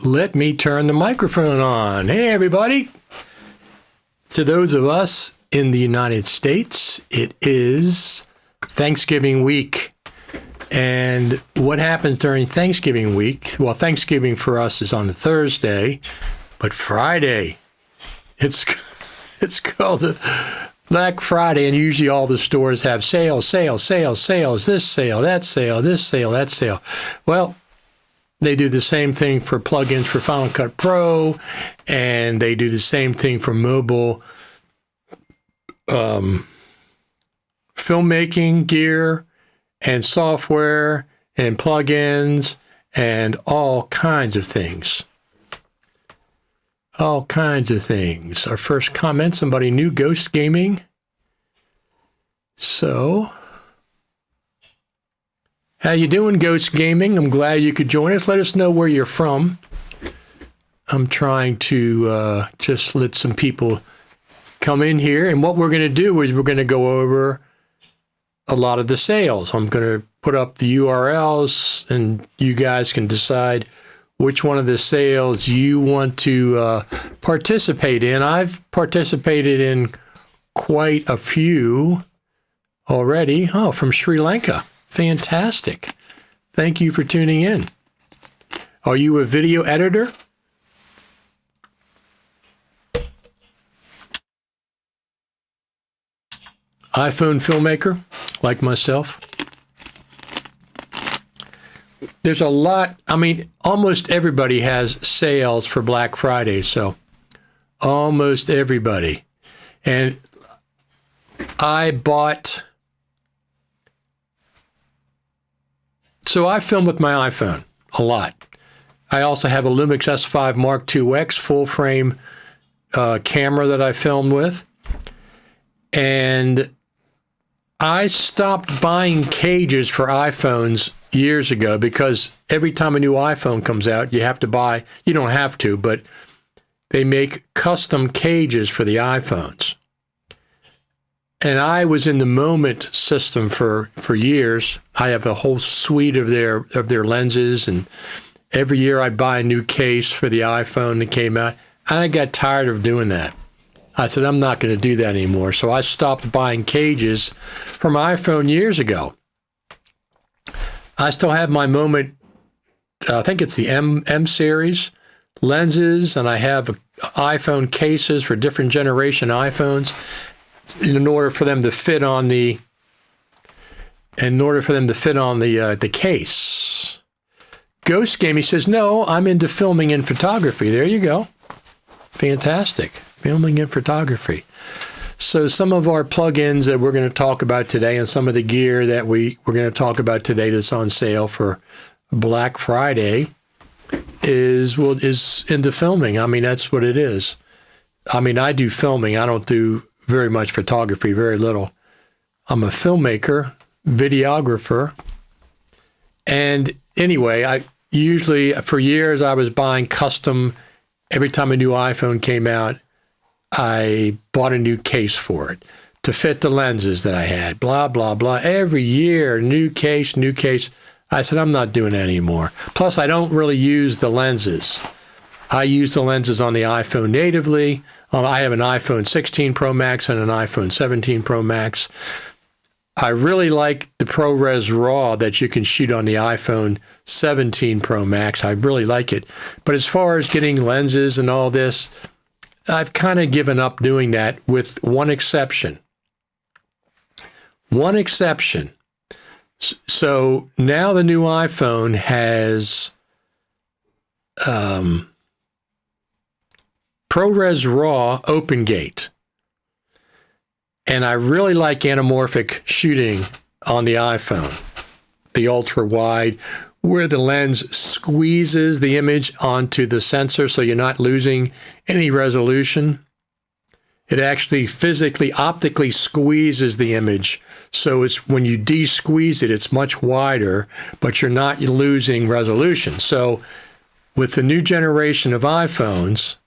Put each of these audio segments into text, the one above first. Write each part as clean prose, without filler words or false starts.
Let me turn the microphone on. Hey, everybody. To those of us in the United States, it is Thanksgiving week. And what happens during Thanksgiving week? Well, Thanksgiving for us is on a Thursday, but Friday, it's called a Black Friday, and usually all the stores have sales, this sale, that sale, this sale, that sale. Well, they do the same thing for plugins for Final Cut Pro, and they do the same thing for mobile filmmaking gear and software and plugins and all kinds of things. All kinds of things. Our first comment, somebody new, Ghost Gaming. So, how you doing, Ghost Gaming? I'm glad you could join us. Let us know where you're from. I'm trying to just let some people come in here. And what we're going to do is we're going to go over a lot of the sales. I'm going to put up the URLs, and you guys can decide which one of the sales you want to participate in. I've participated in quite a few already. Oh, from Sri Lanka. Fantastic. Thank you for tuning in. Are you a video editor? iPhone filmmaker, like myself? There's a lot. I mean, almost everybody has sales for Black Friday, so almost everybody. And I bought... So I film with my iPhone a lot. I also have a Lumix S5 Mark IIX full frame camera that I filmed with. And I stopped buying cages for iPhones years ago because every time a new iPhone comes out, you have to buy, you don't have to, but they make custom cages for the iPhones. And I was in the Moment system for years. I have a whole suite of their lenses, and every year I'd buy a new case for the iPhone that came out. And I got tired of doing that. I said, I'm not going to do that anymore. So I stopped buying cages for my iPhone years ago. I still have my Moment, I think it's the M series lenses, and I have iPhone cases for different generation iPhones in order for them to fit on the case. Ghost Game, he says, no, I'm into filming and photography. There you go. Fantastic. Filming and photography. So some of our plugins that we're going to talk about today and some of the gear that we're going to talk about today that's on sale for Black Friday is into filming. I mean, that's what it is. I mean, I do filming. I don't do very much photography, very little. I'm a filmmaker, videographer. And anyway, I usually, for years, I was buying custom. Every time a new iPhone came out, I bought a new case for it to fit the lenses that I had, blah, blah, blah. Every year, new case, new case. I said, I'm not doing that anymore. Plus, I don't really use the lenses. I use the lenses on the iPhone natively. I have an iPhone 16 Pro Max and an iPhone 17 Pro Max. I really like the ProRes RAW that you can shoot on the iPhone 17 Pro Max. I really like it. But as far as getting lenses and all this, I've kind of given up doing that with one exception. One exception. So now the new iPhone has ProRes RAW Open Gate. And I really like anamorphic shooting on the iPhone, the ultra wide, where the lens squeezes the image onto the sensor so you're not losing any resolution. It actually physically, optically squeezes the image. So it's when you de-squeeze it, it's much wider, but you're not losing resolution. So with the new generation of iPhones,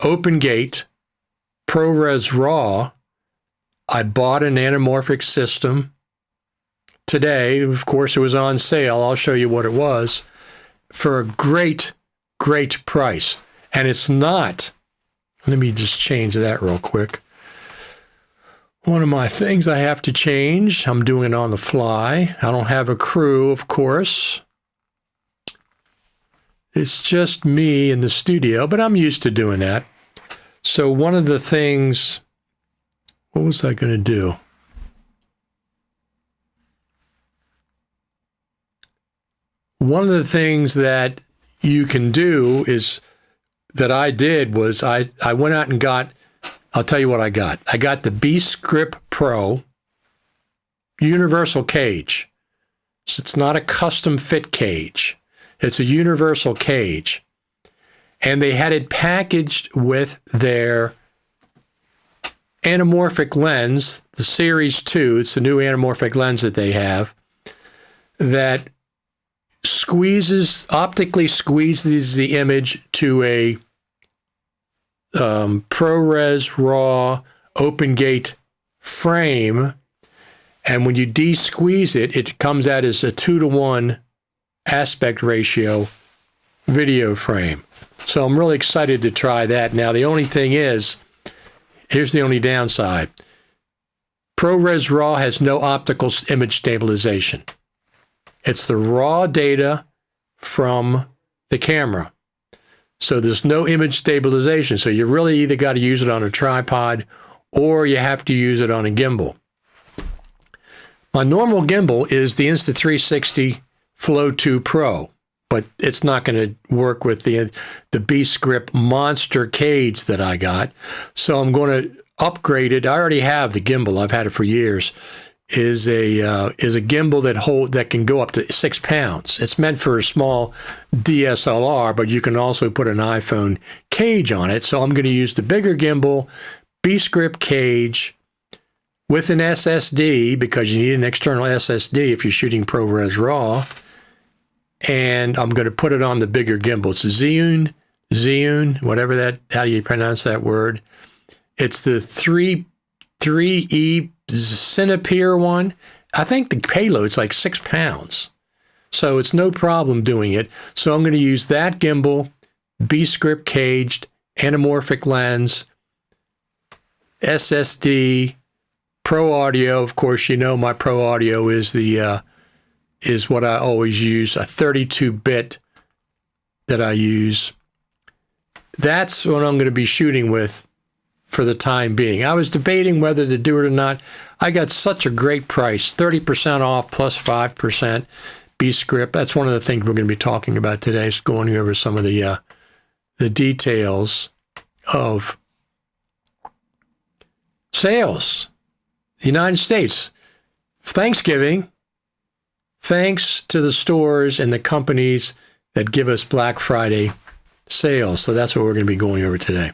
Open Gate, ProRes RAW, I bought an anamorphic system today. Of course, it was on sale. I'll show you what it was for a great, great price. And it's not, let me just change that real quick. One of my things I have to change, I'm doing it on the fly. I don't have a crew, of course. It's just me in the studio, but I'm used to doing that. So one of the things, what was I going to do? One of the things that you can do is, that I did was I went out and got, I'll tell you what I got. I got the B-Script Pro universal cage. So it's not a custom fit cage. It's a universal cage. And they had it packaged with their anamorphic lens, the Series 2. It's the new anamorphic lens that they have that optically squeezes the image to a ProRes RAW Open Gate frame. And when you de-squeeze it, it comes out as a 2-to-1 aspect ratio video frame. So I'm really excited to try that. Now, the only thing is, here's the only downside. ProRes RAW has no optical image stabilization. It's the raw data from the camera. So there's no image stabilization. So you really either got to use it on a tripod or you have to use it on a gimbal. My normal gimbal is the Insta360 Flow 2 Pro, but it's not going to work with the B-Script monster cage that I got. So I'm going to upgrade it. I already have the gimbal. I've had it for years. Is a gimbal that can go up to 6 pounds. It's meant for a small DSLR, but you can also put an iPhone cage on it. So I'm going to use the bigger gimbal, B-Script cage with an SSD, because you need an external SSD if you're shooting ProRes RAW. And I'm going to put it on the bigger gimbal. It's a Zhiyun, whatever that, how do you pronounce that word? It's the 3E Cinepeer one. I think the payload's like 6 pounds. So it's no problem doing it. So I'm going to use that gimbal, B-Script caged, anamorphic lens, SSD, Pro Audio. Of course, you know my Pro Audio is is what I always use, a 32-bit that I use. That's what I'm going to be shooting with for the time being. I was debating whether to do it or not. I got such a great price, 30% off plus 5% B-Script. That's one of the things we're going to be talking about today, is going over some of the details of sales. The United States, Thanksgiving, thanks to the stores and the companies that give us Black Friday sales. So that's what we're going to be going over today.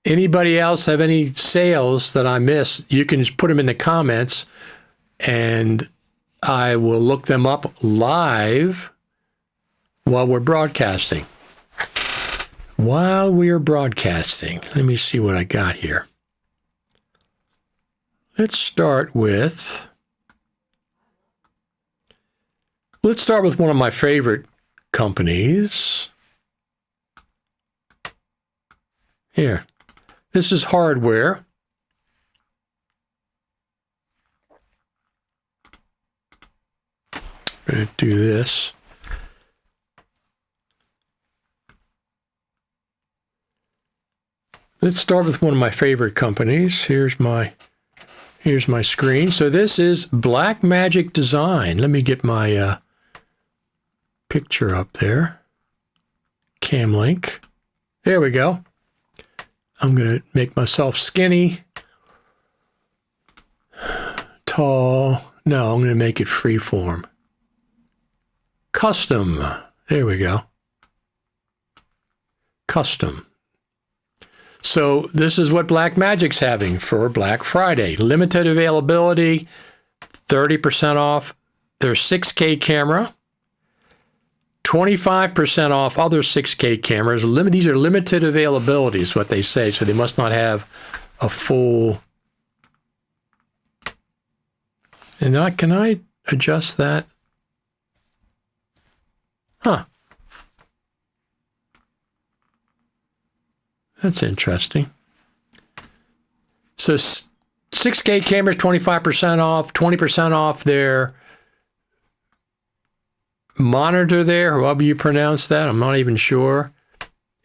Anybody else have any sales that I missed? You can just put them in the comments and I will look them up live while we're broadcasting. While we are broadcasting, let me see what I got here. Let's start with one of my favorite companies. Here. This is hardware. I'm going to do this. Let's start with one of my favorite companies. Here's my screen. So this is Blackmagic Design. Let me get my picture up there. Cam link. There we go. I'm going to make myself skinny, tall. No, I'm going to make it freeform. Custom. There we go. Custom. So this is what Blackmagic's having for Black Friday. Limited availability, 30% off their 6K camera, 25% off other 6K cameras. These are limited availabilities, what they say, so they must not have a full. And can I adjust that? Huh. That's interesting. So 6K cameras, 25% off, 20% off their monitor there, however you pronounce that. I'm not even sure.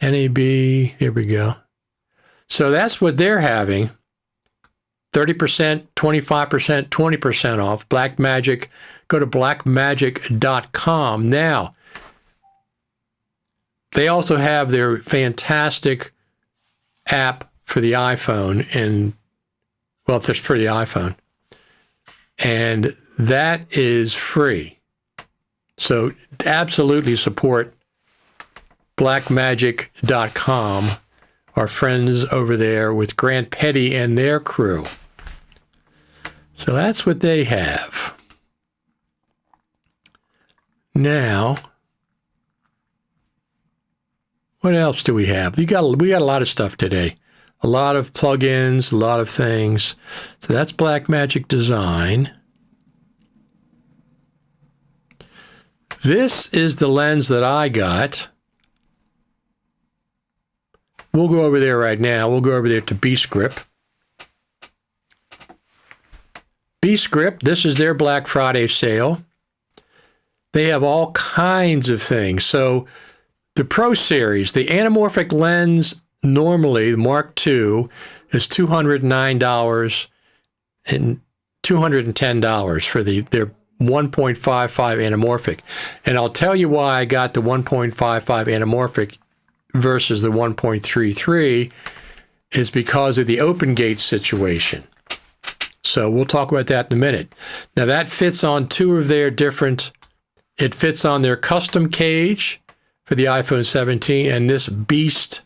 NAB, here we go. So that's what they're having. 30%, 25%, 20% off. Blackmagic. Go to blackmagic.com. Now, they also have their fantastic app for the iPhone, and well, it's for the iPhone, and that is free. So absolutely support blackmagic.com, our friends over there with Grant Petty and their crew. So that's what they have. Now, what else do we have? We got a lot of stuff today. A lot of plugins, a lot of things. So that's Blackmagic Design. This is the lens that I got. We'll go over there right now. We'll go over there to Beast Grip. Beast Grip, this is their Black Friday sale. They have all kinds of things. So the Pro Series, the anamorphic lens, normally, the Mark II, is $209 and $210 for their 1.55 anamorphic. And I'll tell you why I got the 1.55 anamorphic versus the 1.33 is because of the open gate situation. So we'll talk about that in a minute. Now that fits on two of their different, it fits on their custom cage for the iPhone 17 and this beast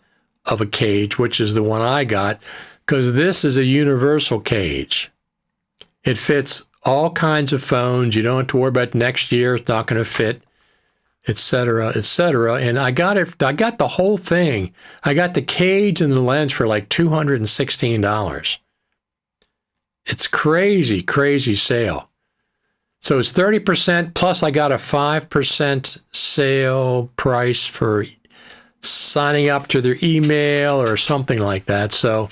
of a cage, which is the one I got, because this is a universal cage. It fits all kinds of phones. You don't have to worry about next year. It's not going to fit, etc., etc. And I got the whole thing. I got the cage and the lens for like $216. It's crazy, crazy sale. So it's 30% plus I got a 5% sale price for signing up to their email or something like that. So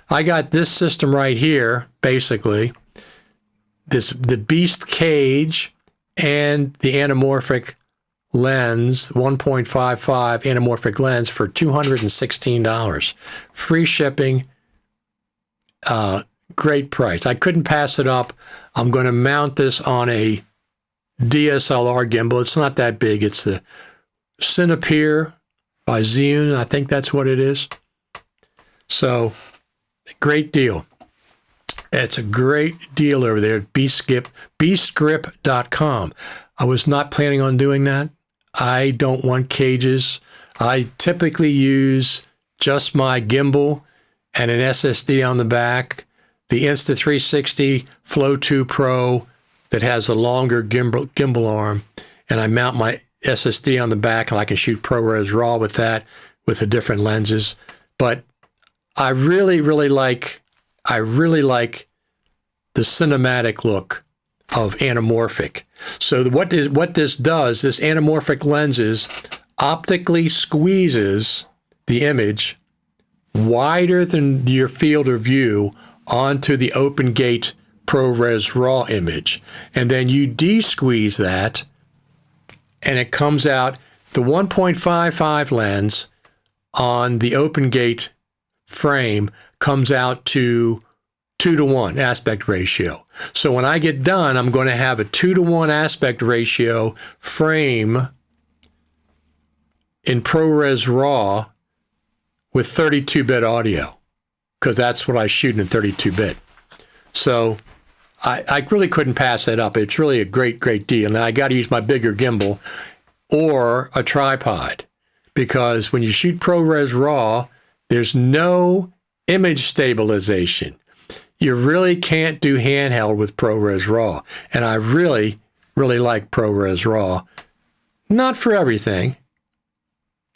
I got this system right here, basically, the Beast cage and the anamorphic lens, 1.55 anamorphic lens for $216. Free shipping, great price. I couldn't pass it up. I'm going to mount this on a DSLR gimbal. It's not that big. It's the Cinepeer by Zhiyun. I think that's what it is. So, great deal. It's a great deal over there at beastgrip.com. I was not planning on doing that. I don't want cages. I typically use just my gimbal and an SSD on the back, the Insta360 Flow 2 Pro that has a longer gimbal arm, and I mount my SSD on the back and I can shoot ProRes RAW with that, with the different lenses. But I really like the cinematic look of anamorphic. So what this does, this anamorphic lenses optically squeezes the image wider than your field of view onto the open gate ProRes RAW image. And then you de-squeeze that and it comes out, the 1.55 lens on the open gate frame comes out to 2:1 aspect ratio. So when I get done, I'm going to have a 2:1 aspect ratio frame in ProRes RAW with 32-bit audio, because that's what I shoot in 32-bit. So I really couldn't pass that up. It's really a great, great deal. Now I got to use my bigger gimbal or a tripod, because when you shoot ProRes RAW, there's no image stabilization. You really can't do handheld with ProRes RAW. And I really like ProRes RAW. Not for everything,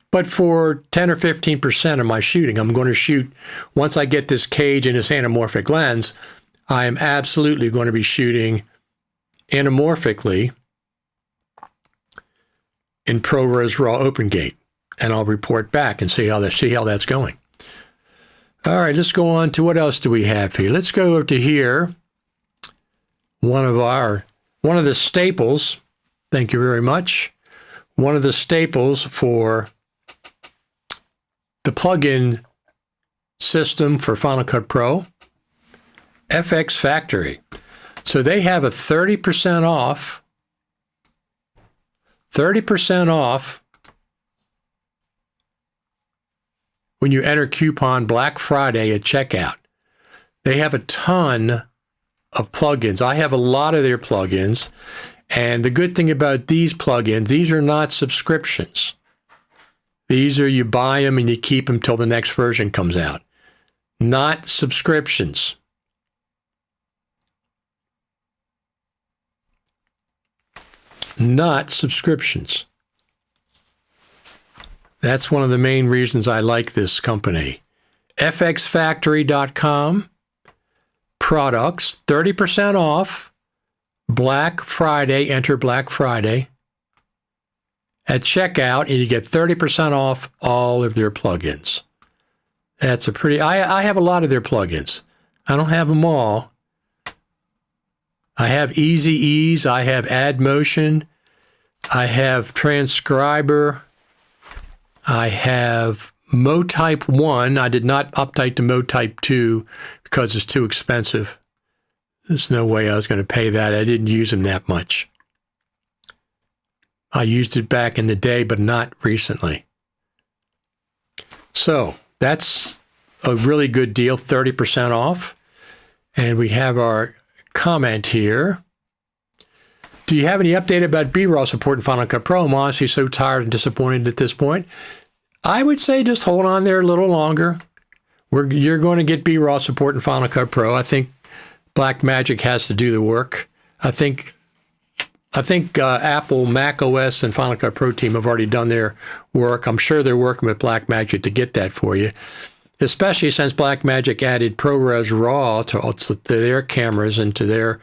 but for 10 or 15% of my shooting. I'm going to shoot, once I get this cage and this anamorphic lens, I am absolutely going to be shooting anamorphically in ProRes RAW OpenGate. And I'll report back and see how that's going. All right, let's go on to what else do we have here? Let's go over to here. One of the staples, thank you very much. One of the staples for the plugin system for Final Cut Pro, FX Factory. So they have a 30% off when you enter coupon Black Friday at checkout. They have a ton of plugins. I have a lot of their plugins. And the good thing about these plugins, these are not subscriptions. These are, you buy them and you keep them till the next version comes out. Not subscriptions. Not subscriptions. That's one of the main reasons I like this company. fxfactory.com, products, 30% off, Black Friday, enter Black Friday. at checkout, and you get 30% off all of their plugins. That's a pretty, I have a lot of their plugins. I don't have them all. I have Easy Ease, I have Add Motion, I have Transcriber, I have MoType 1. I did not update to MoType 2 because it's too expensive. There's no way I was going to pay that. I didn't use them that much. I used it back in the day, but not recently. So that's a really good deal, 30% off. And we have our comment here. Do you have any update about B-roll support in Final Cut Pro? I'm honestly so tired and disappointed at this point. I would say just hold on there a little longer. You're going to get B-roll support in Final Cut Pro. I think Blackmagic has to do the work. I think Apple, Mac OS, and Final Cut Pro team have already done their work. I'm sure they're working with Blackmagic to get that for you, especially since Blackmagic added ProRes RAW to their cameras and to their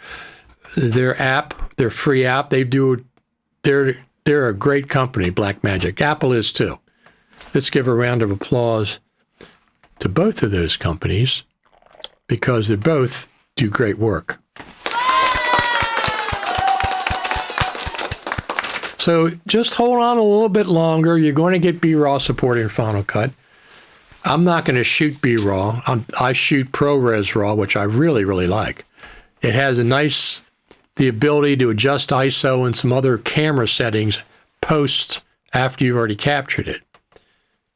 app, their free app. They're a great company, Blackmagic. Apple is too. Let's give a round of applause to both of those companies because they both do great work. So just hold on a little bit longer. You're going to get B-RAW support in Final Cut. I'm not going to shoot B-RAW. I shoot ProRes RAW, which I really, really like. It has the ability to adjust ISO and some other camera settings post after you've already captured it.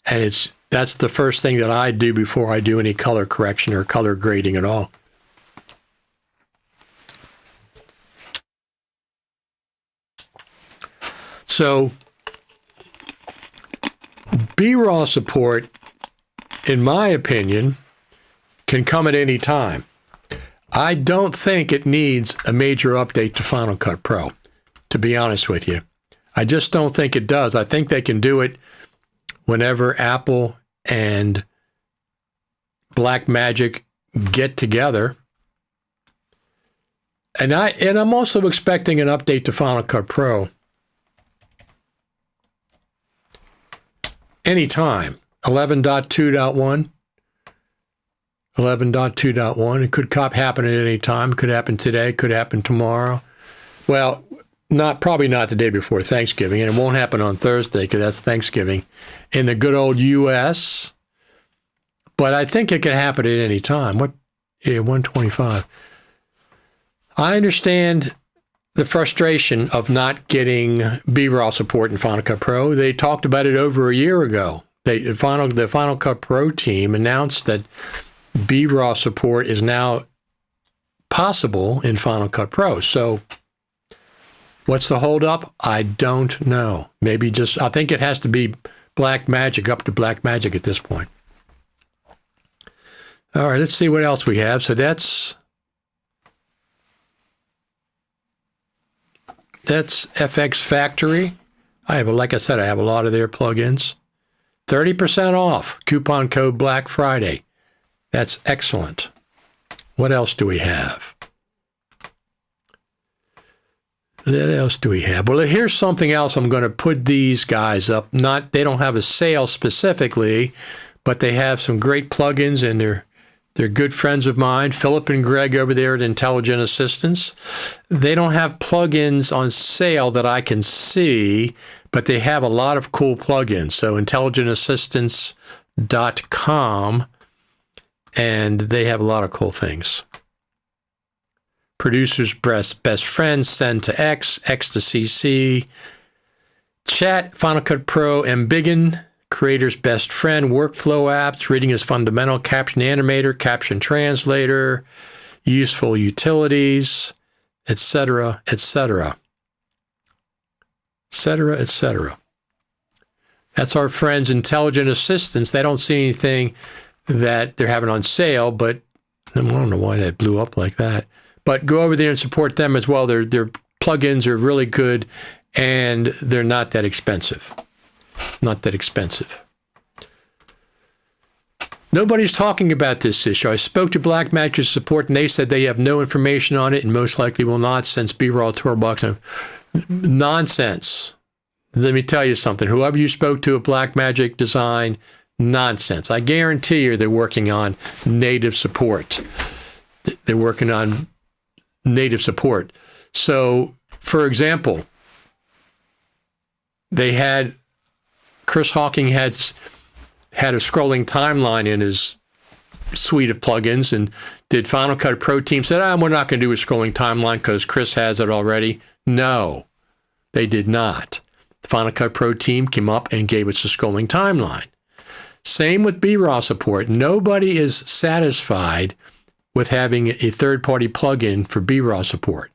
And that's the first thing that I do before I do any color correction or color grading at all. So B-RAW support, in my opinion, can come at any time. I don't think it needs a major update to Final Cut Pro, to be honest with you. I just don't think it does. I think they can do it whenever Apple and Blackmagic get together. And I'm also expecting an update to Final Cut Pro anytime. 11.2.1. 11.2.1. It could happen at any time. Could happen today. Could happen tomorrow. Well, probably not the day before Thanksgiving, and it won't happen on Thursday because that's Thanksgiving in the good old U.S. But I think it can happen at any time. 125. I understand the frustration of not getting B-RAW support in Final Cut Pro. They talked about it over a year ago. The Final Cut Pro team announced that B-RAW support is now possible in Final Cut Pro. So what's the holdup? I don't know. I think it has to be Blackmagic, up to Blackmagic at this point. All right, let's see what else we have. So that's FX Factory. Like I said, I have a lot of their plugins. 30% off. Coupon code Black Friday. That's excellent. What else do we have? Well, here's something else. I'm going to put these guys up. They don't have a sale specifically, but they have some great plugins, and they're good friends of mine, Philip and Greg over there at Intelligent Assistance. They don't have plugins on sale that I can see, but they have a lot of cool plugins. So intelligentassistance.com, and they have a lot of cool things. Producer's best friend, send to X, X to CC, chat, Final Cut Pro, Embiggen, creator's best friend, workflow apps, reading is fundamental, caption animator, caption translator, useful utilities, etc., etc., etc., etc. That's our friends Intelligent Assistance. They don't see anything that they're having on sale, but I don't know why that blew up like that. But go over there and support them as well. Their plugins are really good, and they're not that expensive. Not that expensive. Nobody's talking about this issue. I spoke to Blackmagic support, and they said they have no information on it and most likely will not since B-RAW Toolbox. Nonsense. let me tell you something. Whoever you spoke to at Blackmagic Design, nonsense. I guarantee you they're working on native support. They're working on native support. So, for example, Chris Hawking had a scrolling timeline in his suite of plugins, and did Final Cut Pro team said, we're not going to do a scrolling timeline because Chris has it already? No, they did not. The Final Cut Pro team came up and gave us a scrolling timeline. Same with BRAW support. Nobody is satisfied with having a third-party plugin for BRAW support.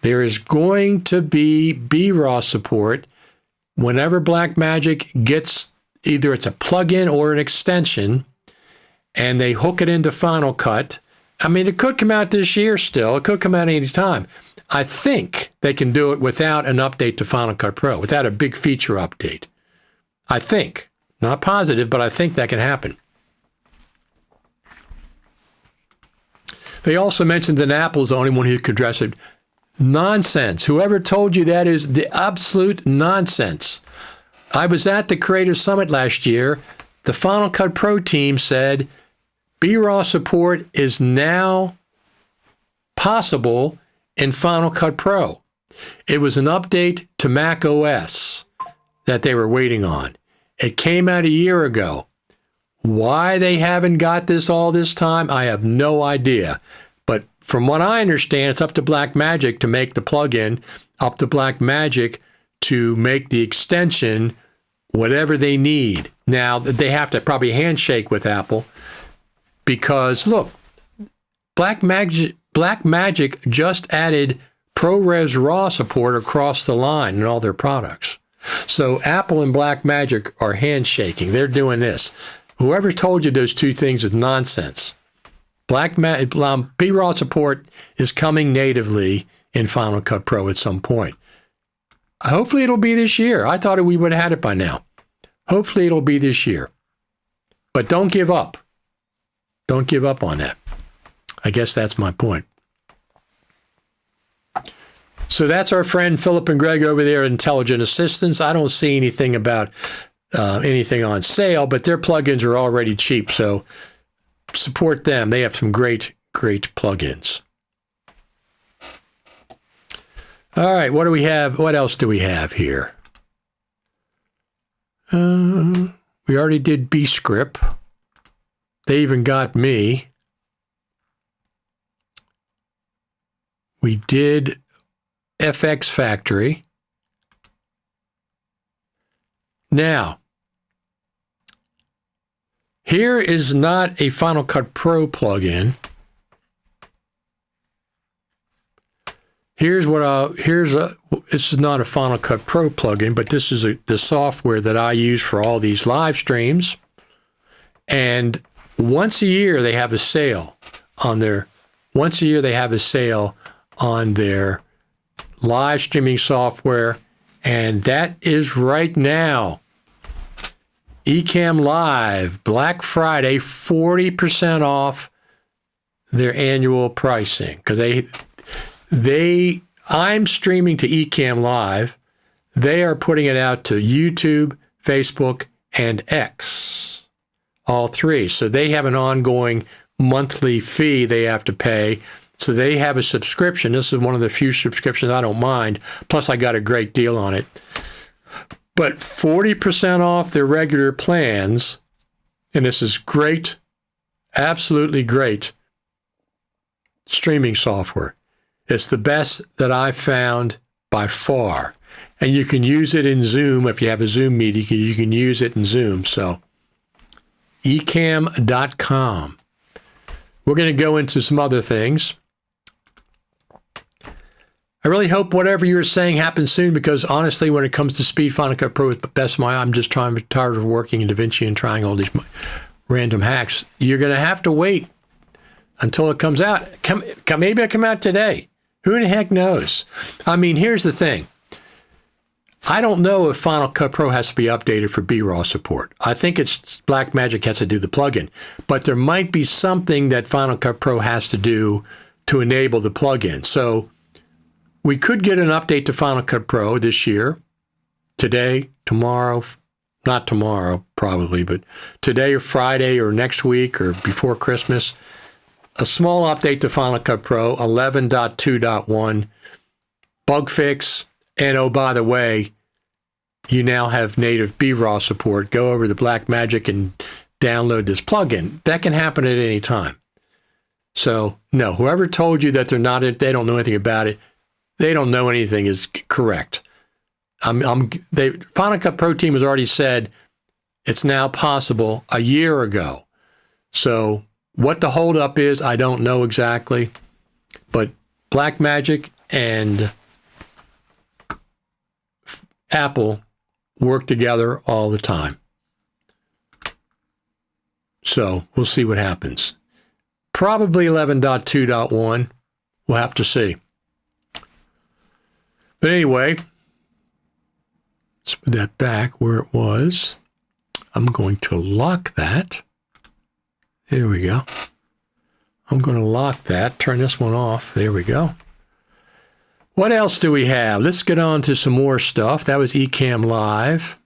There is going to be BRAW support whenever Blackmagic gets, either it's a plugin or an extension, and they hook it into Final Cut. I mean, it could come out this year still. It could come out any time. I think they can do it without an update to Final Cut Pro, without a big feature update. I think. Not positive, but I think that can happen. They also mentioned that Apple's the only one who could address it. Nonsense. Whoever told you that is the absolute nonsense. I was at the Creator Summit last year. The Final Cut Pro team said BRAW support is now possible in Final Cut Pro. It was an update to Mac OS that they were waiting on. It came out a year ago. Why they haven't got this all this time, I have no idea. But from what I understand, it's up to Blackmagic to make the plugin, up to Blackmagic to make the extension, whatever they need. Now, they have to probably handshake with Apple because, look, Blackmagic just added ProRes RAW support across the line in all their products. So Apple and Blackmagic are handshaking. They're doing this. Whoever told you those two things is nonsense. BRAW support is coming natively in Final Cut Pro at some point. Hopefully it'll be this year. I thought we would have had it by now. Hopefully it'll be this year. But don't give up. Don't give up on that. I guess that's my point. So that's our friend Philip and Greg over there at Intelligent Assistants. I don't see anything about anything on sale, but their plugins are already cheap, so support them. They have some great plugins. All right, what do we have? What else do we have here? We already did B-Script. They even got me. We did FX Factory. Now, here is not a Final Cut Pro plugin. This is not a Final Cut Pro plugin, but this is the software that I use for all these live streams. And once a year they have a sale on their live streaming software, and that is right now. Ecamm Live, Black Friday, 40% off their annual pricing. Because I'm streaming to Ecamm Live. They are putting it out to YouTube, Facebook, and X. All three. So they have an ongoing monthly fee they have to pay. So they have a subscription. This is one of the few subscriptions I don't mind. Plus, I got a great deal on it. But 40% off their regular plans, and this is great, absolutely great streaming software. It's the best that I've found by far. And you can use it in Zoom. If you have a Zoom meeting, you can use it in Zoom. So, ecamm.com. We're going to go into some other things. I really hope whatever you're saying happens soon, because honestly, when it comes to speed, Final Cut Pro is the best of my. I'm just tired of working in DaVinci and trying all these random hacks. You're going to have to wait until it comes out. Maybe it'll come out today. Who in the heck knows? I mean, here's the thing. I don't know if Final Cut Pro has to be updated for BRAW support. I think it's Blackmagic has to do the plugin, but there might be something that Final Cut Pro has to do to enable the plugin. So we could get an update to Final Cut Pro this year. today, tomorrow, not tomorrow probably, but today or Friday or next week or before Christmas, a small update to Final Cut Pro 11.2.1, bug fix, and oh, by the way, you now have native BRAW support. Go over to Blackmagic and download this plugin. That can happen at any time. So, no, whoever told you that they don't know anything about it, they don't know anything is correct. Final Cut Pro team has already said it's now possible a year ago. So what the holdup is, I don't know exactly, but Blackmagic and Apple work together all the time. So we'll see what happens. Probably 11.2.1. We'll have to see. But anyway, let's put that back where it was. I'm going to lock that. There we go. I'm going to lock that, turn this one off. There we go. What else do we have? Let's get on to some more stuff. That was Ecamm Live.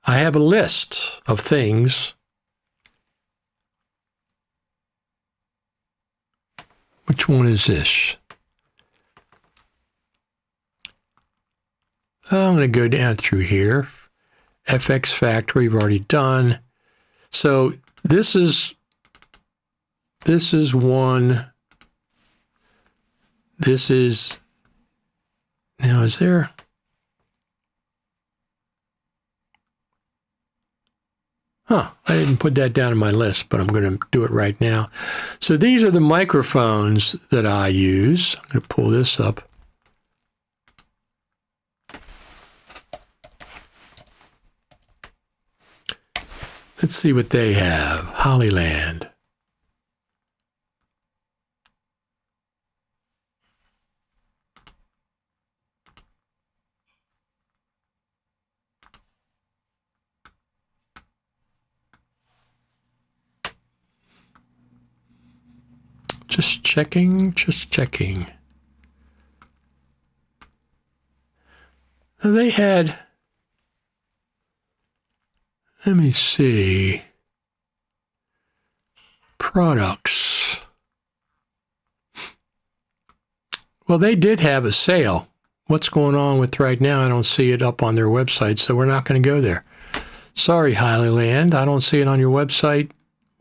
I have a list of things. Which one is this? I'm going to go down through here. FX Factory, we've already done. So this is one. This is, now is there? I didn't put that down in my list, but I'm going to do it right now. So these are the microphones that I use. I'm going to pull this up. Let's see what they have. Hollyland. Just checking, just checking. They had, let me see, products. Well, they did have a sale. What's going on with right now? I don't see it up on their website, so we're not going to go there. Sorry, Highland, I don't see it on your website.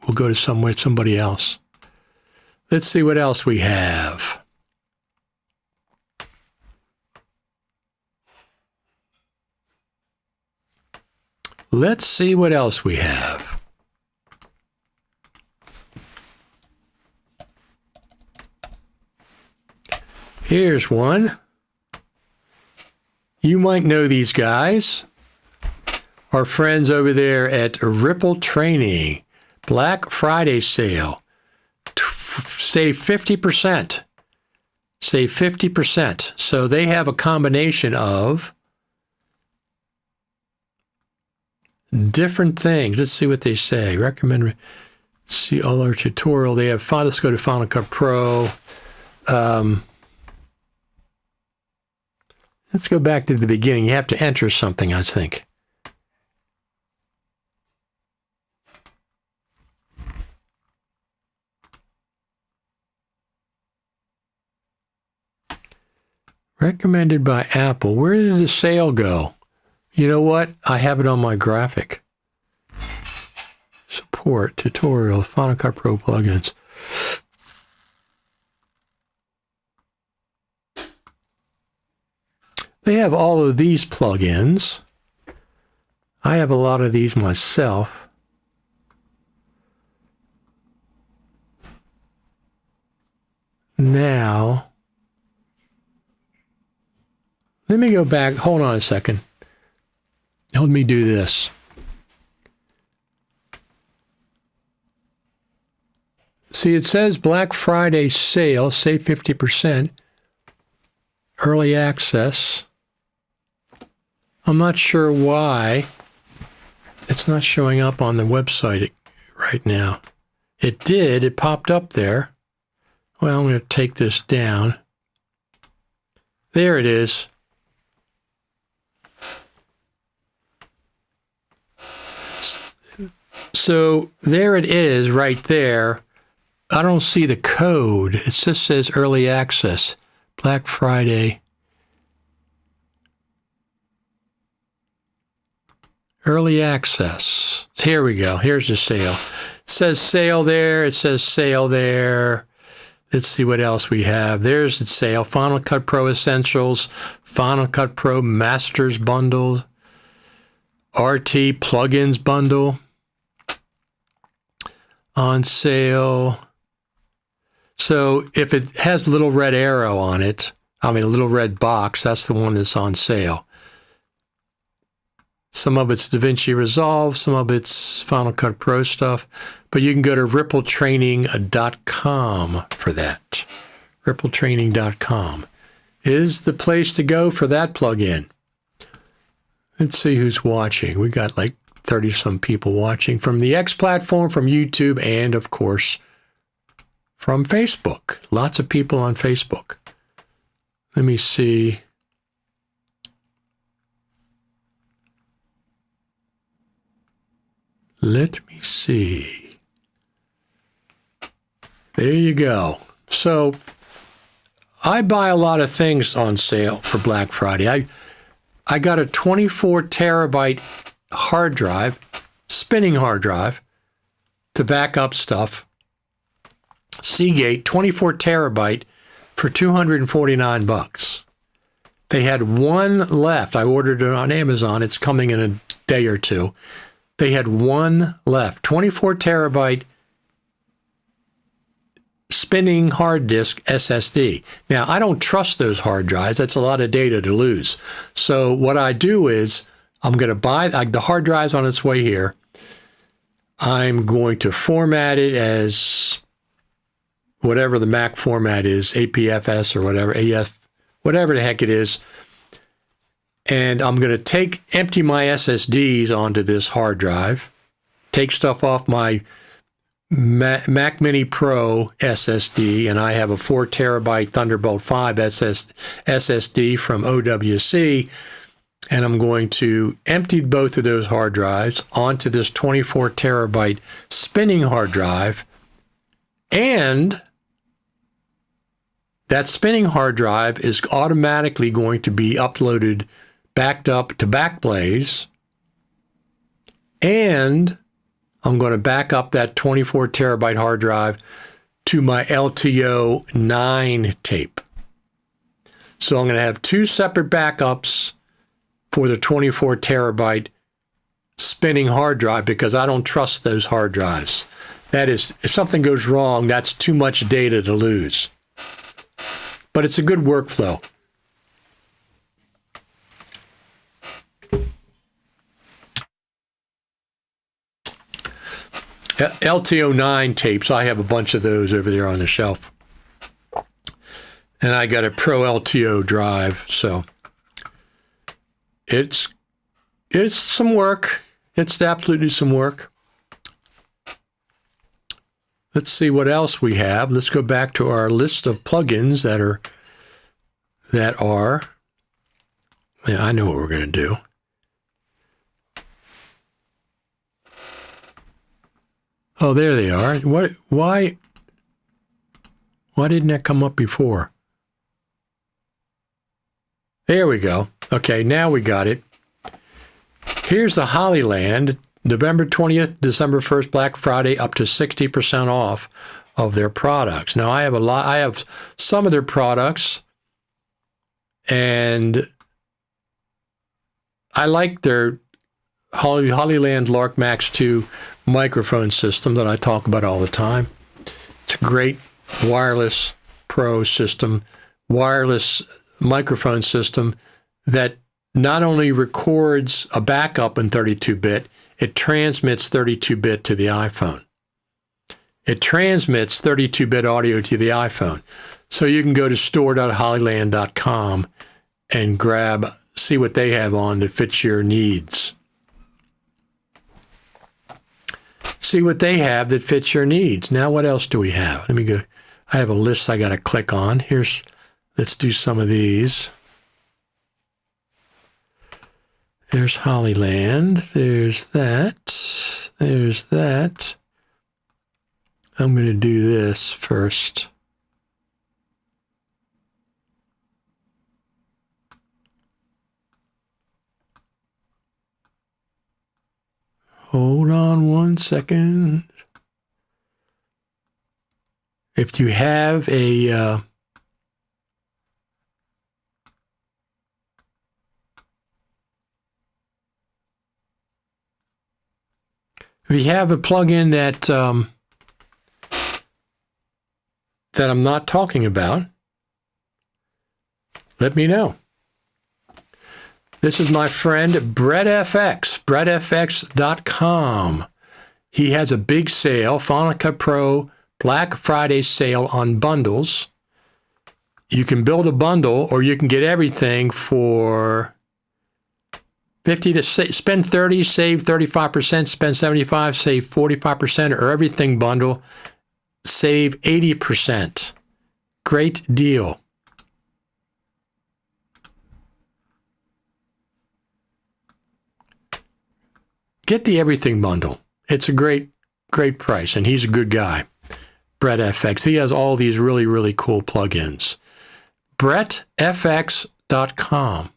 We'll go to somebody else. Let's see what else we have. Let's see what else we have. Here's one. You might know these guys. Our friends over there at Ripple Training. Black Friday sale. Save 50%. Save 50%. So they have a combination of different things. Let's see what they say. Recommend, see all our tutorial. They have, let's go to Final Cut Pro. Let's go back to the beginning. You have to enter something, I think. Recommended by Apple. Where did the sale go? You know what? I have it on my graphic. Support, tutorial, Final Cut Pro plugins. They have all of these plugins. I have a lot of these myself. Now, let me go back. Hold on a second. Let me do this. See, it says Black Friday sale, save 50%, early access. I'm not sure why it's not showing up on the website right now. It did. It popped up there. Well, I'm going to take this down. There it is. So there it is right there. I don't see the code. It just says early access, Black Friday. Early access. Here we go. Here's the sale. It says sale there. It says sale there. Let's see what else we have. There's the sale. Final Cut Pro Essentials, Final Cut Pro Masters Bundle, RT Plugins Bundle on sale. So if it has a little red arrow on it, a little red box, that's the one that's on sale. Some of it's DaVinci Resolve, some of it's Final Cut Pro stuff, but you can go to rippletraining.com for that. Rippletraining.com is the place to go for that plugin. Let's see who's watching. We got like 30-some people watching from the X platform, from YouTube, and of course, from Facebook. Lots of people on Facebook. Let me see. Let me see. There you go. So I buy a lot of things on sale for Black Friday. I got a 24 terabyte hard drive, spinning hard drive, to back up stuff. Seagate, 24 terabyte for $249. They had one left. I ordered it on Amazon. It's coming in a day or two. They had one left, 24 terabyte spinning hard disk SSD. Now, I don't trust those hard drives. That's a lot of data to lose. So what I do is I'm going to buy the hard drive's on its way here. I'm going to format it as whatever the Mac format is, APFS or whatever, AF, whatever the heck it is. And I'm going to empty my SSDs onto this hard drive, take stuff off my Mac Mini Pro SSD, and I have a 4 terabyte Thunderbolt 5 SSD from OWC, and I'm going to empty both of those hard drives onto this 24 terabyte spinning hard drive, and that spinning hard drive is automatically going to be uploaded, backed up to Backblaze, and I'm going to back up that 24 terabyte hard drive to my LTO 9 tape. So I'm going to have two separate backups for the 24 terabyte spinning hard drive because I don't trust those hard drives. That is, if something goes wrong, that's too much data to lose. But it's a good workflow. LTO 9 tapes, I have a bunch of those over there on the shelf. And I got a Pro LTO drive, so it's some work. It's absolutely some work. Let's see what else we have. Let's go back to our list of plugins that are. Yeah, I know what we're going to do. Oh, there they are. Why didn't that come up before? There we go. Okay, now we got it. Here's the Hollyland, November 20th, December 1st, Black Friday, up to 60% off of their products. Now, I have some of their products, and I like their Hollyland Lark Max 2 microphone system that I talk about all the time. It's a great wireless pro system, wireless microphone system that not only records a backup in 32-bit, it transmits 32-bit to the iPhone. It transmits 32-bit audio to the iPhone. So you can go to store.hollyland.com and see what they have on that fits your needs. See what they have that fits your needs. Now, what else do we have? Let me go. I have a list I got to click on. Let's do some of these. There's Hollyland. There's that. There's that. I'm going to do this first. Hold on one second. If you have a plugin that I'm not talking about, let me know. This is my friend BrettFX, brettfx.com. He has a big sale, Final Cut Pro Black Friday sale on bundles. You can build a bundle or you can get everything for 50 to spend 30, save 35%, spend 75, save 45%, or everything bundle, save 80%. Great deal. Get the everything bundle. It's a great price, and he's a good guy. BrettFX. He has all these really, really cool plugins. BrettFX.com.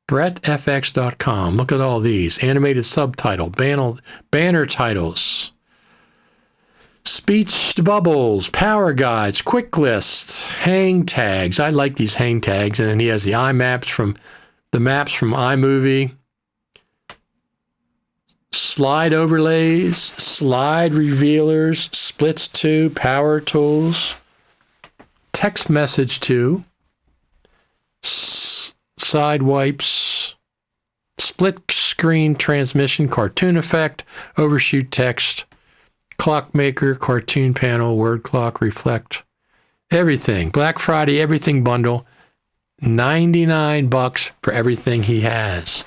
BrettFX.com. Look at all these. Animated subtitle, banner titles, speech bubbles, power guides, quick lists, hang tags. I like these hang tags. And then he has the maps from iMovie. Slide overlays, slide revealers, splits to, power tools, text message to, side wipes, split screen transmission, cartoon effect, overshoot text, clock maker, cartoon panel, word clock, reflect, everything. Black Friday, everything bundle, $99 for everything he has.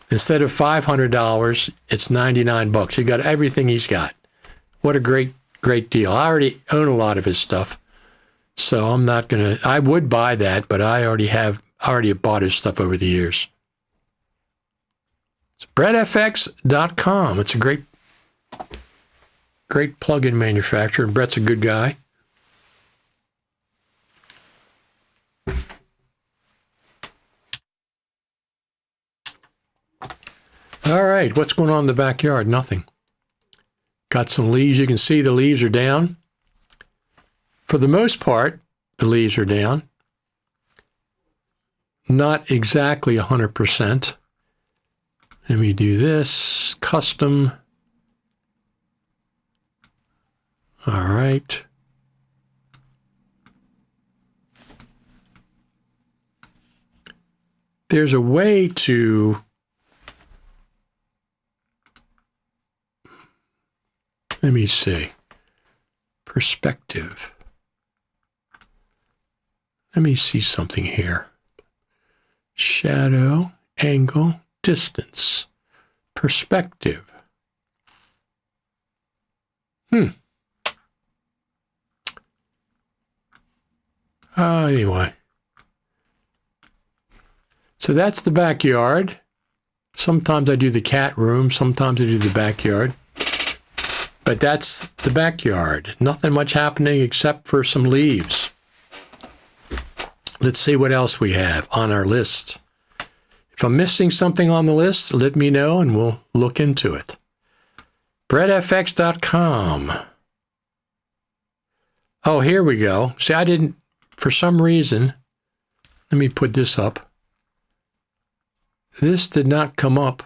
Instead of $500, it's $99. You got everything he's got. What a great deal. I already own a lot of his stuff, so I'm not going to, I would buy that, but I already have bought his stuff over the years. It's brettfx.com. It's a great plugin manufacturer. Brett's a good guy. All right, what's going on in the backyard? Nothing. Got some leaves. You can see the leaves are down. For the most part, the leaves are down. Not exactly 100%. Let me do this. Custom. All right. There's a way to let me see. Perspective. Let me see something here. Shadow, angle, distance, perspective. Anyway. So that's the backyard. Sometimes I do the cat room. Sometimes I do the backyard. But that's the backyard. Nothing much happening except for some leaves. Let's see what else we have on our list. If I'm missing something on the list, let me know and we'll look into it. brettfx.com. Oh, here we go. See, I didn't, for some reason, let me put this up. This did not come up.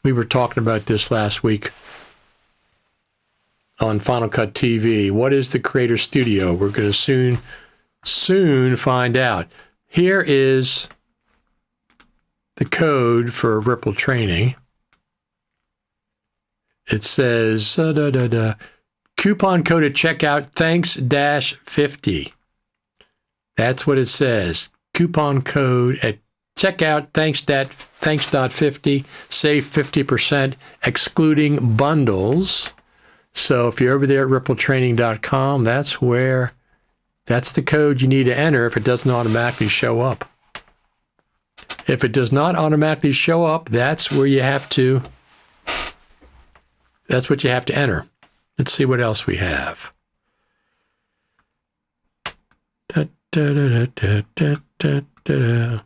We were talking about this last week on Final Cut TV. What is the Creator Studio? We're going to soon find out. Here is the code for Ripple training. It says, coupon code at checkout, thanks-50. That's what it says. Coupon code at checkout, thanks.50, save 50%, excluding bundles. So if you're over there at rippletraining.com, that's where That's the code you need to enter if it doesn't automatically show up. If it does not automatically show up, that's what you have to enter. Let's see what else we have. Da, da, da, da, da, da, da.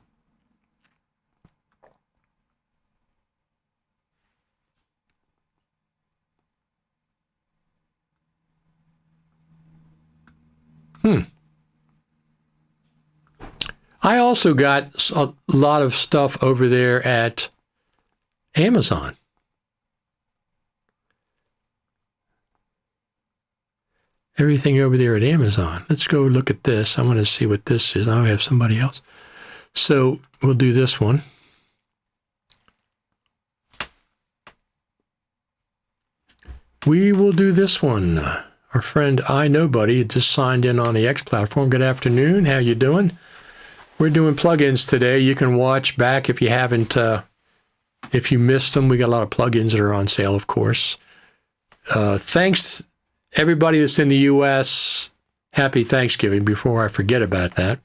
I also got a lot of stuff over there at Amazon. Everything over there at Amazon. Let's go look at this. I want to see what this is. I have somebody else. So we'll do this one. We will do this one. Our friend iNobody just signed in on the X platform. Good afternoon. How you doing? We're doing plugins today. You can watch back if you haven't, if you missed them. We got a lot of plugins that are on sale, of course. Thanks, everybody that's in the U.S. Happy Thanksgiving. Before I forget about that,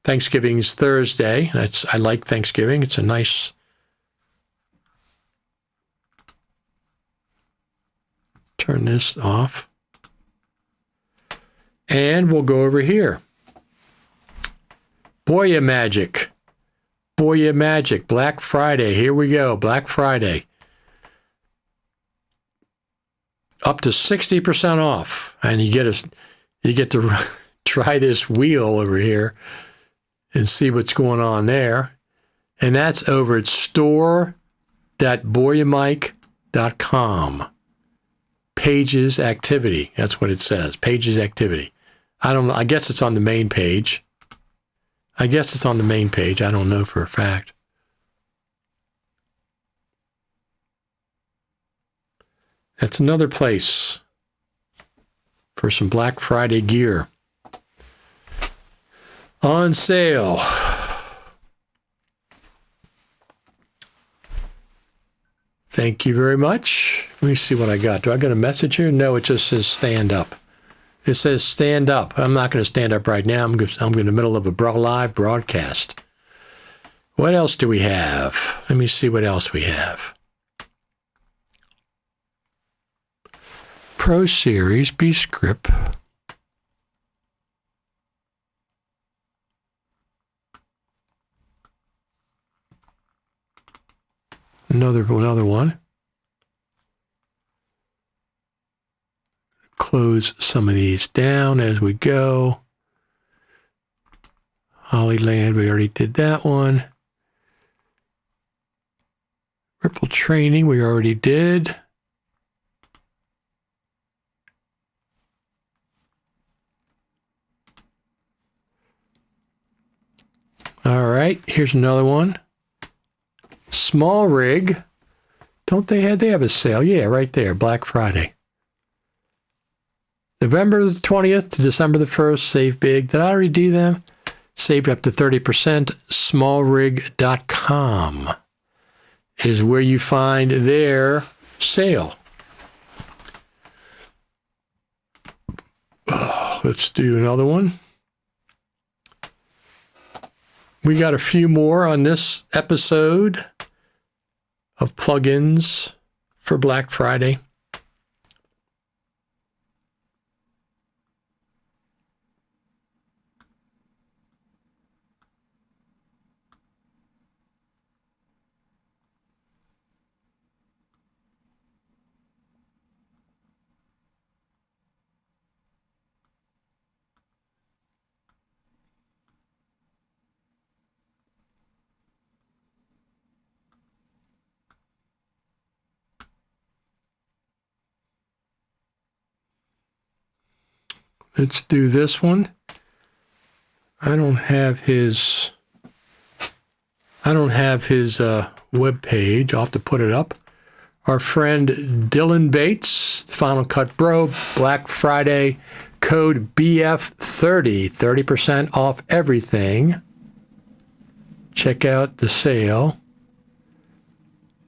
Thanksgiving's Thursday. I like Thanksgiving. It's a nice. Turn this off. And we'll go over here. Boya Magic. Boya Magic. Black Friday. Here we go. Black Friday. Up to 60% off. And you get to try this wheel over here and see what's going on there. And that's over at store.boyamike.com. Pages activity. That's what it says. Pages activity. I don't know. I guess it's on the main page. I don't know for a fact. That's another place for some Black Friday gear. On sale. Thank you very much. Let me see what I got. Do I got a message here? No, it just says stand up. It says stand up. I'm not going to stand up right now. I'm in the middle of a live broadcast. What else do we have? Let me see what else we have. Pro Series B-Script. Another one. Close some of these down as we go. Hollyland, we already did that one. Ripple Training, we already did. All right, here's another one. Small Rig. They have a sale? Yeah, right there, Black Friday. November the 20th to December the 1st, save big. Did I already do them? Saved up to 30%. Smallrig.com is where you find their sale. Let's do another one. We got a few more on this episode of plugins for Black Friday. Let's do this one. I don't have his web page. I'll have to put it up. Our friend Dylan Bates, Final Cut Bro, Black Friday, code BF30, 30% off everything. Check out the sale.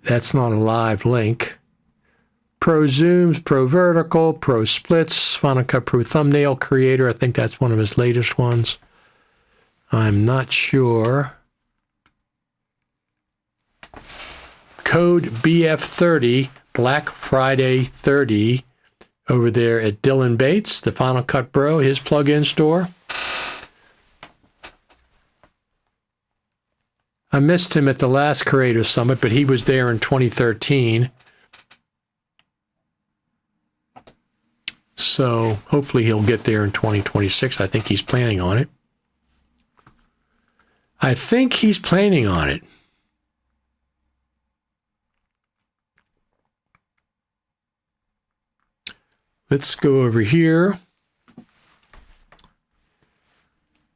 That's not a live link. Pro Zooms, Pro Vertical, Pro Splits, Final Cut Pro Thumbnail Creator. I think that's one of his latest ones. I'm not sure. Code BF30, Black Friday 30, over there at Dylan Bates, the Final Cut Pro, his plug-in store. I missed him at the last Creator Summit, but he was there in 2013. So hopefully he'll get there in 2026. I think he's planning on it. Let's go over here.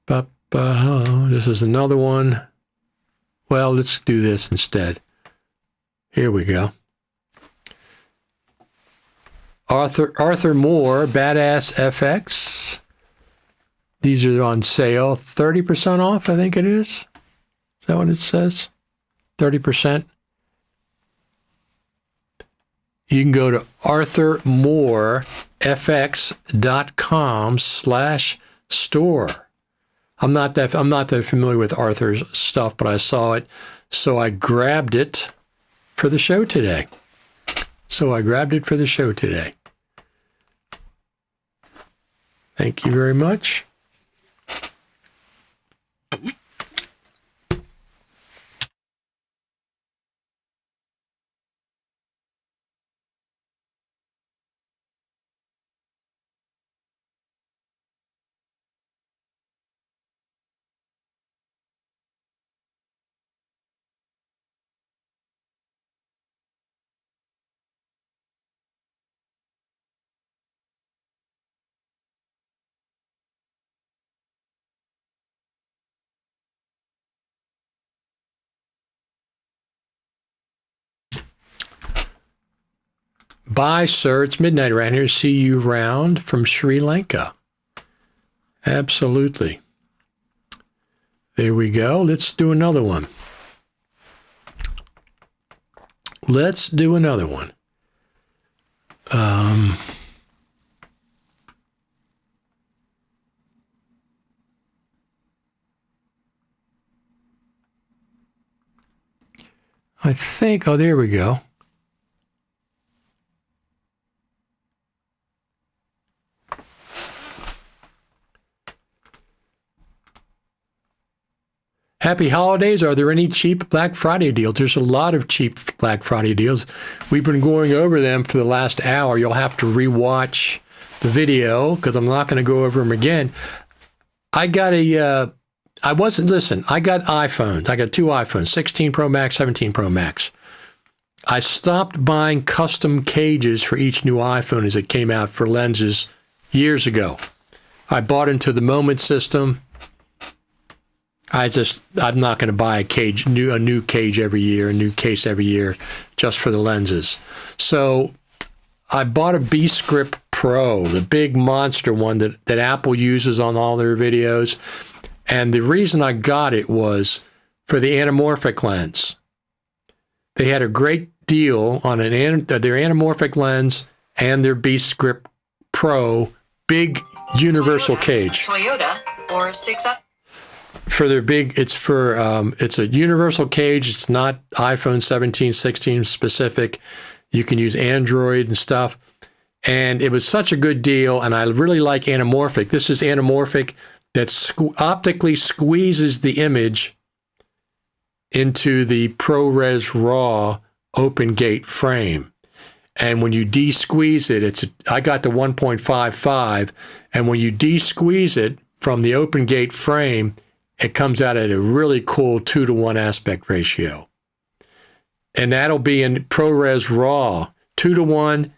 This is another one. Well, let's do this instead. Here we go. Arthur Moore, Badass FX. These are on sale. 30% off, I think it is. Is that what it says? 30%. You can go to arthurmoorefx.com/store. I'm not that familiar with Arthur's stuff, but I saw it, so I grabbed it for the show today. Thank you very much. Bye, sir. It's midnight around here. See you round from Sri Lanka. Absolutely. There we go. Let's do another one. I think, oh, there we go. Happy holidays. Are there any cheap Black Friday deals? There's a lot of cheap Black Friday deals. We've been going over them for the last hour. You'll have to rewatch the video because I'm not going to go over them again. I got iPhones. I got two iPhones, 16 Pro Max, 17 Pro Max. I stopped buying custom cages for each new iPhone as it came out for lenses years ago. I bought into the Moment system. I'm not going to buy a new cage every year, a new case every year, just for the lenses. So I bought a B-Script Pro, the big monster one that Apple uses on all their videos. And the reason I got it was for the anamorphic lens. They had a great deal on their anamorphic lens and their B-Script Pro big universal cage. Toyota or 6up. For their big, it's a universal cage. It's not iPhone 17, 16 specific. You can use Android and stuff. And it was such a good deal. And I really like anamorphic. This is anamorphic that optically squeezes the image into the ProRes RAW open gate frame. And when you de-squeeze it, I got the 1.55. And when you de-squeeze it from the open gate frame, it comes out at a really cool 2-to-1 aspect ratio. And that'll be in ProRes RAW, 2-to-1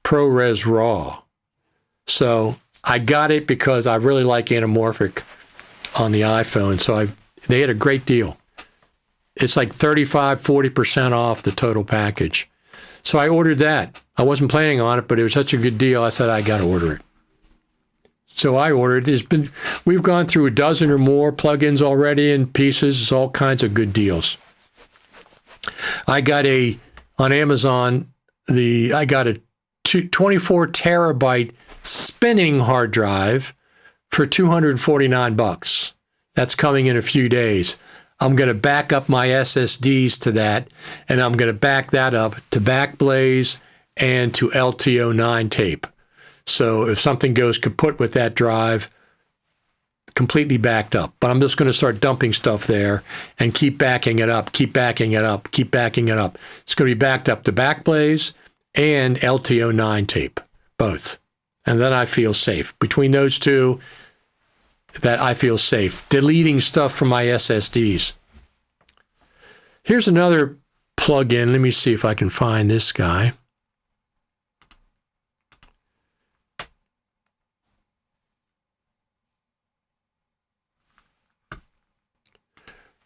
ProRes RAW. So I got it because I really like anamorphic on the iPhone. So they had a great deal. It's like 40% off the total package. So I ordered that. I wasn't planning on it, but it was such a good deal. I said, I got to order it. So I ordered. We've gone through a dozen or more plugins already and pieces. It's all kinds of good deals. I got on Amazon, I got a 24 terabyte spinning hard drive for $249. That's coming in a few days. I'm going to back up my SSDs to that, and I'm going to back that up to Backblaze and to LTO9 tape. So if something goes kaput with that drive, completely backed up. But I'm just going to start dumping stuff there and keep backing it up, keep backing it up, keep backing it up. It's going to be backed up to Backblaze and LTO9 tape, both. And then I feel safe. Between those two, that I feel safe. Deleting stuff from my SSDs. Here's another plugin. Let me see if I can find this guy.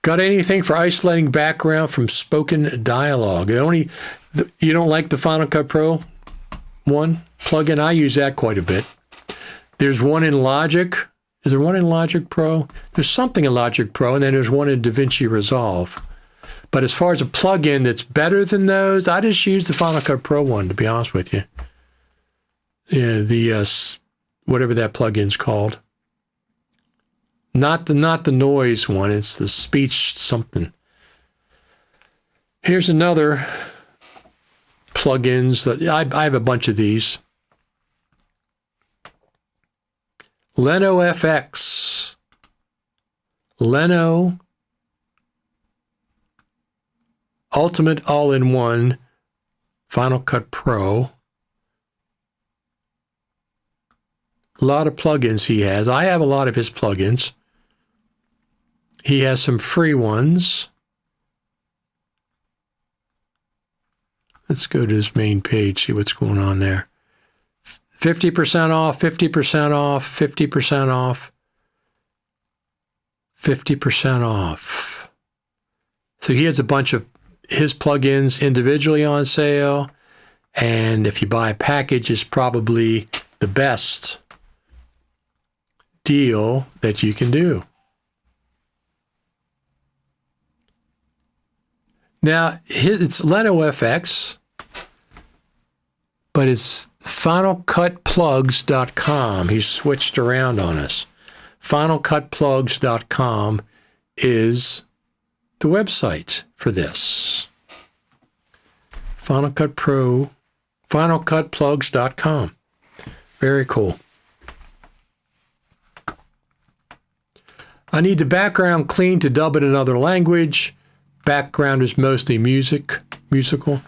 Got anything for isolating background from spoken dialogue? You don't like the Final Cut Pro one plugin? I use that quite a bit. There's one in Logic. Is there one in Logic Pro? There's something in Logic Pro, and then there's one in DaVinci Resolve. But as far as a plugin that's better than those, I just use the Final Cut Pro one, to be honest with you. Yeah, the whatever that plugin's called. Not the noise one, it's the speech something. Here's another plugins that I have a bunch of these. Leno FX. Leno Ultimate All-in-One Final Cut Pro. A lot of plugins he has. I have a lot of his plugins. He has some free ones. Let's go to his main page, see what's going on there. 50% off, 50% off, 50% off, 50% off. So he has a bunch of his plugins individually on sale. And if you buy a package, it's probably the best deal that you can do. Now, it's Leno FX, but it's finalcutplugs.com. He's switched around on us. Finalcutplugs.com is the website for this. Final Cut Pro, finalcutplugs.com. Very cool. I need the background clean to dub in another language. Background is mostly musical.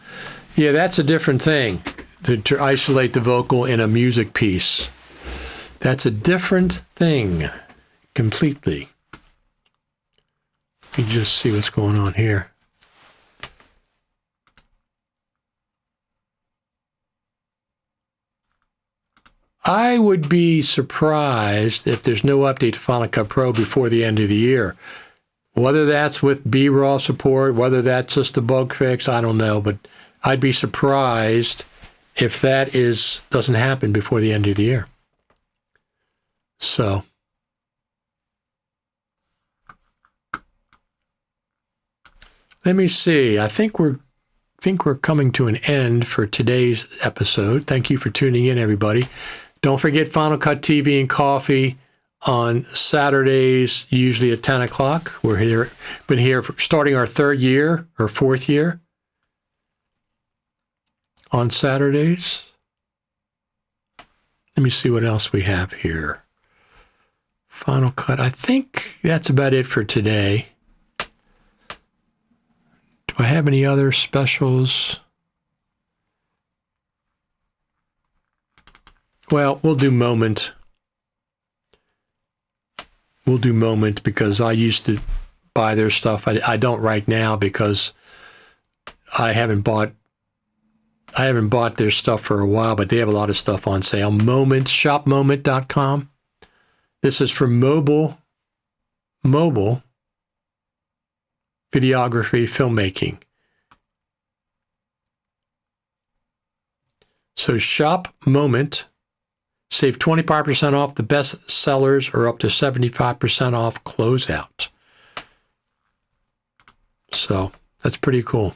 Yeah, that's a different thing, to isolate the vocal in a music piece. That's a different thing completely. Let me just see what's going on here. I would be surprised if there's no update to Final Cut Pro before the end of the year. Whether that's with B-raw support, whether that's just a bug fix, I don't know. But I'd be surprised if that doesn't happen before the end of the year. So, let me see. I think we're coming to an end for today's episode. Thank you for tuning in, everybody. Don't forget Final Cut TV and Coffee on Saturdays, usually at 10 o'clock. Been here starting our fourth year on Saturdays. Let me see what else we have here. Final Cut. I think that's about it for today. Do I have any other specials? Well, we'll do Moment. We'll do Moment because I used to buy their stuff. I don't right now because I haven't bought their stuff for a while, but they have a lot of stuff on sale. Moment, shopmoment.com. This is for mobile videography, filmmaking. So Shop Moment. Save 25% off the best sellers or up to 75% off closeout. So that's pretty cool.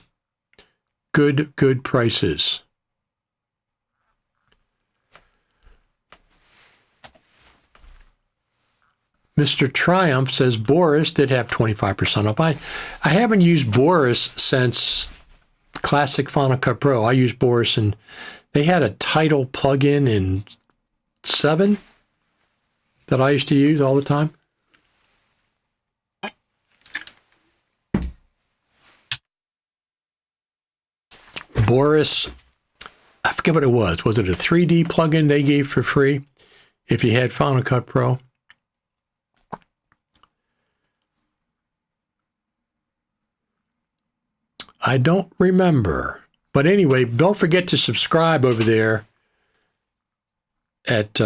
Good prices. Mr. Triumph says Boris did have 25% off. I haven't used Boris since Classic Final Cut Pro. I used Boris, and they had a title plugin in 7 that I used to use all the time. Boris, I forget what it was. Was it a 3D plugin they gave for free if you had Final Cut Pro? I don't remember. But anyway, don't forget to subscribe over there at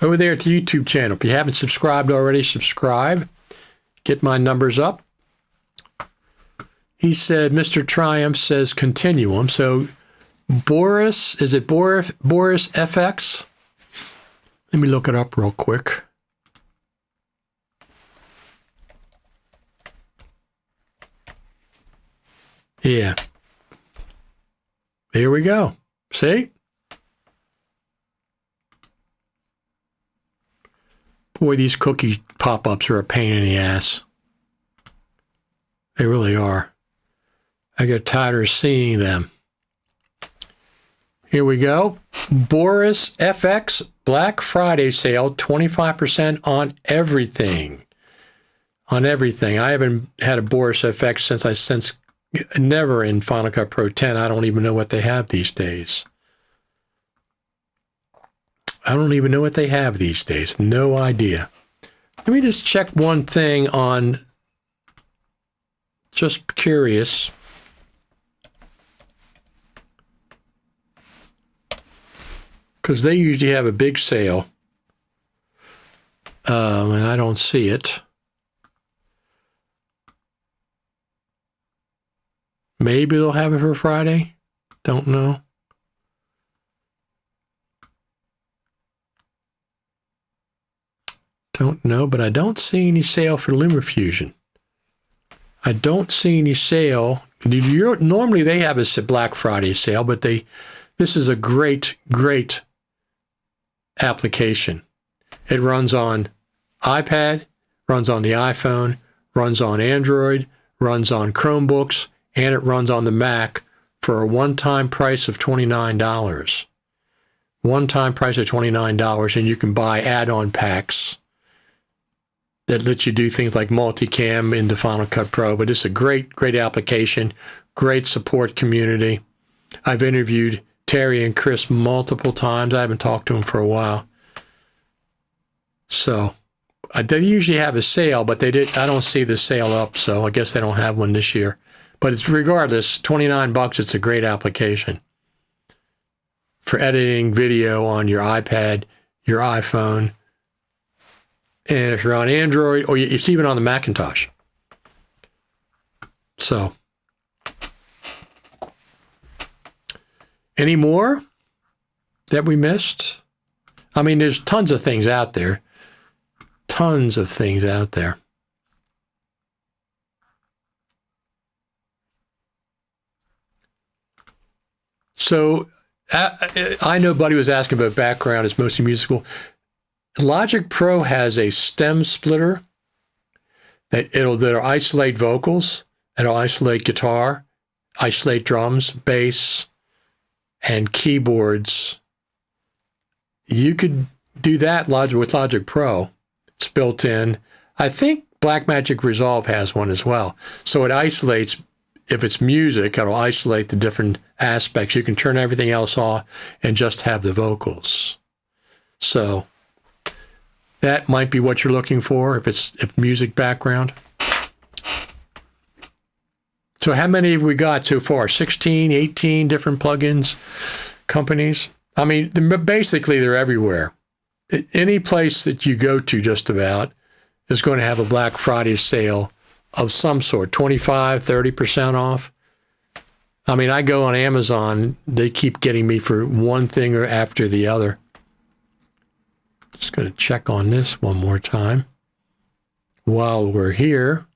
over there at the YouTube channel. If you haven't subscribed already, subscribe. Get my numbers up. He said, Mr. Triumph says Continuum. So Boris, is it Boris FX? Let me look it up real quick. Yeah. There we go. See? Boy, these cookie pop-ups are a pain in the ass. They really are. I get tired of seeing them. Here we go. Boris FX Black Friday sale, 25% on everything. On everything. I haven't had a Boris FX since never in Final Cut Pro 10. I don't even know what they have these days. I don't even know what they have these days. No idea. Let me just check one thing on, just curious. Because they usually have a big sale. And I don't see it. Maybe they'll have it for Friday. Don't know. Don't know, but I don't see any sale for LumaFusion. I don't see any sale. Normally they have a Black Friday sale, but this is a great, great application. It runs on iPad, runs on the iPhone, runs on Android, runs on Chromebooks, and it runs on the Mac for a one-time price of $29. One-time price of $29, and you can buy add-on packs that lets you do things like multicam into Final Cut Pro. But it's a great, great application, great support community. I've interviewed Terry and Chris multiple times. I haven't talked to them for a while. So they usually have a sale, but I don't see the sale up, so I guess they don't have one this year. But it's regardless, $29, it's a great application for editing video on your iPad, your iPhone, and if you're on Android, or it's even on the Macintosh. So, any more that we missed? I mean, there's tons of things out there. Tons of things out there. So, I know Buddy was asking about background. It's mostly musical. Logic Pro has a stem splitter that'll isolate vocals, it'll isolate guitar, isolate drums, bass, and keyboards. You could do that with Logic Pro. It's built in. I think Blackmagic Resolve has one as well. So it isolates, if it's music, it'll isolate the different aspects. You can turn everything else off and just have the vocals. So that might be what you're looking for if music background. So how many have we got so far? 16, 18 different plugins, companies? I mean, basically they're everywhere. Any place that you go to just about is going to have a Black Friday sale of some sort, 25, 30% off. I mean, I go on Amazon, they keep getting me for one thing or after the other. Just going to check on this one more time while we're here.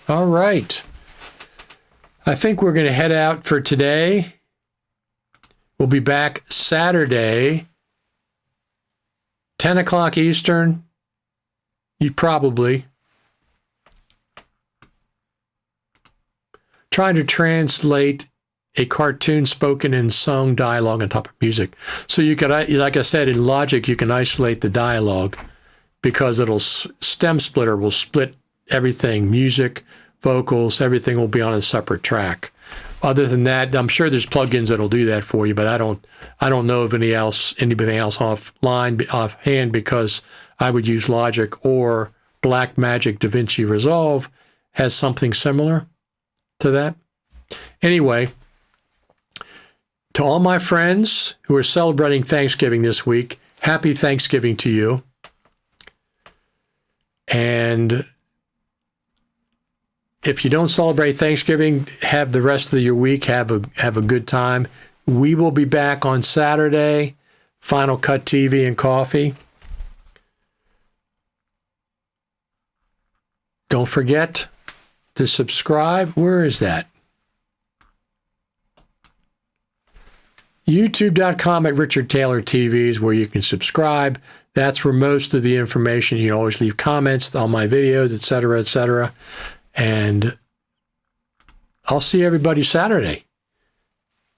All right. I think we're going to head out for today. We'll be back Saturday, 10 o'clock Eastern. You probably. Trying to translate a cartoon spoken and sung dialogue on top of music. So you could, like I said, in Logic, you can isolate the dialogue because stem splitter will split everything, music, vocals, everything will be on a separate track. Other than that, I'm sure there's plugins that'll do that for you, but I don't know of anybody else offhand, because I would use Logic, or Blackmagic DaVinci Resolve has something similar to that. Anyway, to all my friends who are celebrating Thanksgiving this week, happy Thanksgiving to you. And if you don't celebrate Thanksgiving, have the rest of your week, have a good time. We will be back on Saturday, Final Cut TV and coffee. Don't forget to subscribe. Where is that? YouTube.com at Richard Taylor TV is where you can subscribe. That's where most of the information, you can always leave comments on my videos, etc., etc. And I'll see everybody Saturday.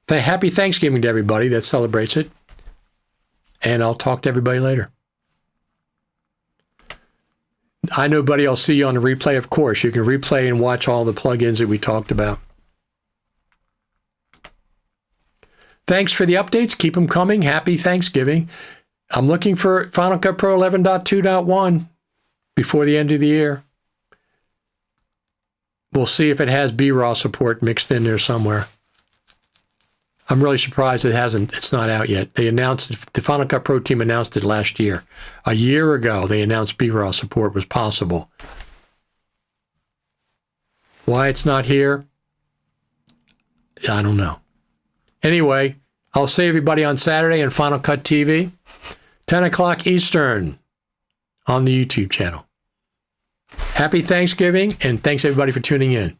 Happy Thanksgiving to everybody that celebrates it. And I'll talk to everybody later. I know, buddy, I'll see you on the replay. Of course, you can replay and watch all the plugins that we talked about. Thanks for the updates. Keep them coming. Happy Thanksgiving. I'm looking for Final Cut Pro 11.2.1 before the end of the year. We'll see if it has BRAW support mixed in there somewhere. I'm really surprised it's not out yet. The Final Cut Pro team announced it last year. A year ago, they announced BRAW support was possible. Why it's not here, I don't know. Anyway, I'll see everybody on Saturday on Final Cut TV, 10 o'clock Eastern on the YouTube channel. Happy Thanksgiving, and thanks everybody for tuning in.